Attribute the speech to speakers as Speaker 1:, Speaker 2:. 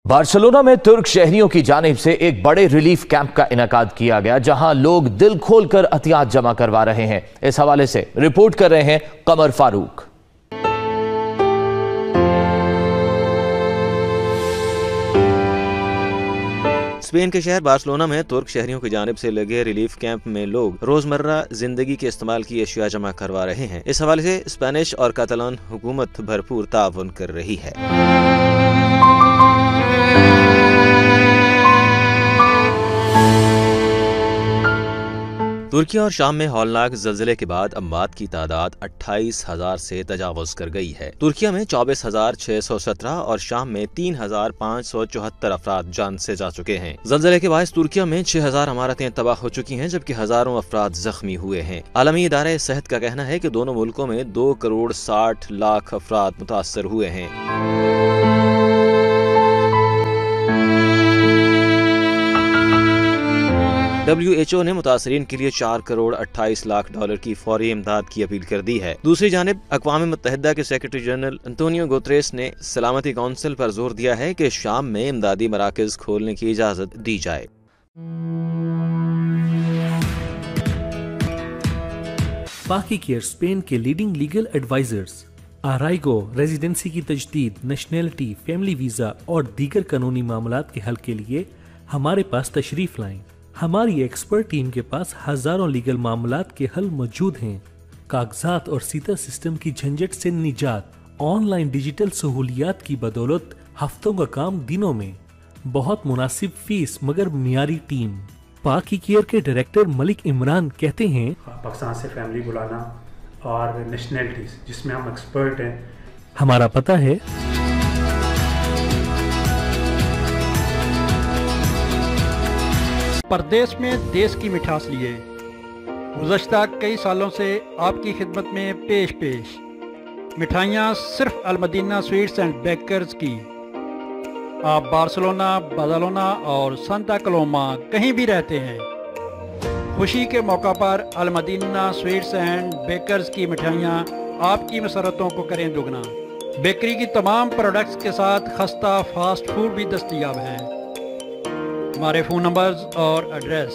Speaker 1: Barcelona में तुर्क शहरियों की जानिब से एक बड़े रिलीफ कैंप का इनेकाद किया गया, जहां लोग दिल खोलकर अतियात जमा करवा रहे हैं। इस हवाले से रिपोर्ट कर रहे हैं कमर फारूक।
Speaker 2: स्पेन के शहर बार्सिलोना में तुर्क शहरियों की जानिब से लगे रिलीफ कैंप में लोग रोजमर्रा जिंदगी के इस्तेमाल की अशिया जमा करवा रहे हैं। इस हवाले से स्पेनिश और कातालान हुकूमत भरपूर ताउन कर रही है। तुर्की और शाम में हौलनाक ज़लज़ले के बाद अमवात की तादाद 28,000 से तजावुज़ कर गई है। तुर्किया में 24,617 और शाम में 3,574 अफराद जान से जा चुके हैं। ज़लज़ले के बाद तुर्किया में 6,000 इमारतें तबाह हो चुकी हैं, जबकि हजारों अफराद जख्मी हुए हैं। आलमी इदारे सेहत का कहना है कि दोनों मुल्कों में 2 करोड़ 60 लाख अफराद मुतासर हुए हैं। WHO ने मुतासरीन के लिए 4 करोड़ 28 लाख डॉलर की फौरी इमदाद की अपील कर दी है। दूसरी जानिब अक़वाम मुत्तहिदा के सेक्रेटरी जनरल अंतोनियो गुतरेस ने सलामती कौंसिल पर जोर दिया है कि शाम में इमदादी मराकज़ खोलने की इजाज़त दी जाए।
Speaker 3: पाकी केयर स्पेन के लीडिंग लीगल एडवाइजर्स आराइगो रेजिडेंसी की तजदीद, नेशनैलिटी, फैमिली वीज़ा और दीगर कानूनी मामलात के हल के लिए हमारे पास तशरीफ लाएं। हमारी एक्सपर्ट टीम के पास हजारों लीगल मामलात के हल मौजूद हैं। कागजात और सीता सिस्टम की झंझट से निजात, ऑनलाइन डिजिटल सहूलियात की बदौलत हफ्तों का काम दिनों में, बहुत मुनासिब फीस मगर मियारी टीम। पाकी केयर के डायरेक्टर मलिक इमरान कहते हैं,
Speaker 4: पाकिस्तान से फैमिली बुलाना और नेशनैलिटीज जिसमें हम एक्सपर्ट हैं।
Speaker 3: हमारा पता है
Speaker 5: परदेश में देश की मिठास लिए गुज़श्ता कई सालों से आपकी खिदमत में पेश मिठाइयाँ सिर्फ अलमदीना स्वीट्स एंड बेकर्स की। आप बार्सिलोना, बादालोना और सांता कलोमा कहीं भी रहते हैं, खुशी के मौका पर अलमदीना स्वीट्स एंड बेकर्स की मिठाइयाँ आपकी मसरतों को करें दुगना। बेकरी की तमाम प्रोडक्ट्स के साथ खस्ता फास्ट फूड भी दस्तयाब है। हमारे फ़ोन नंबर्स और एड्रेस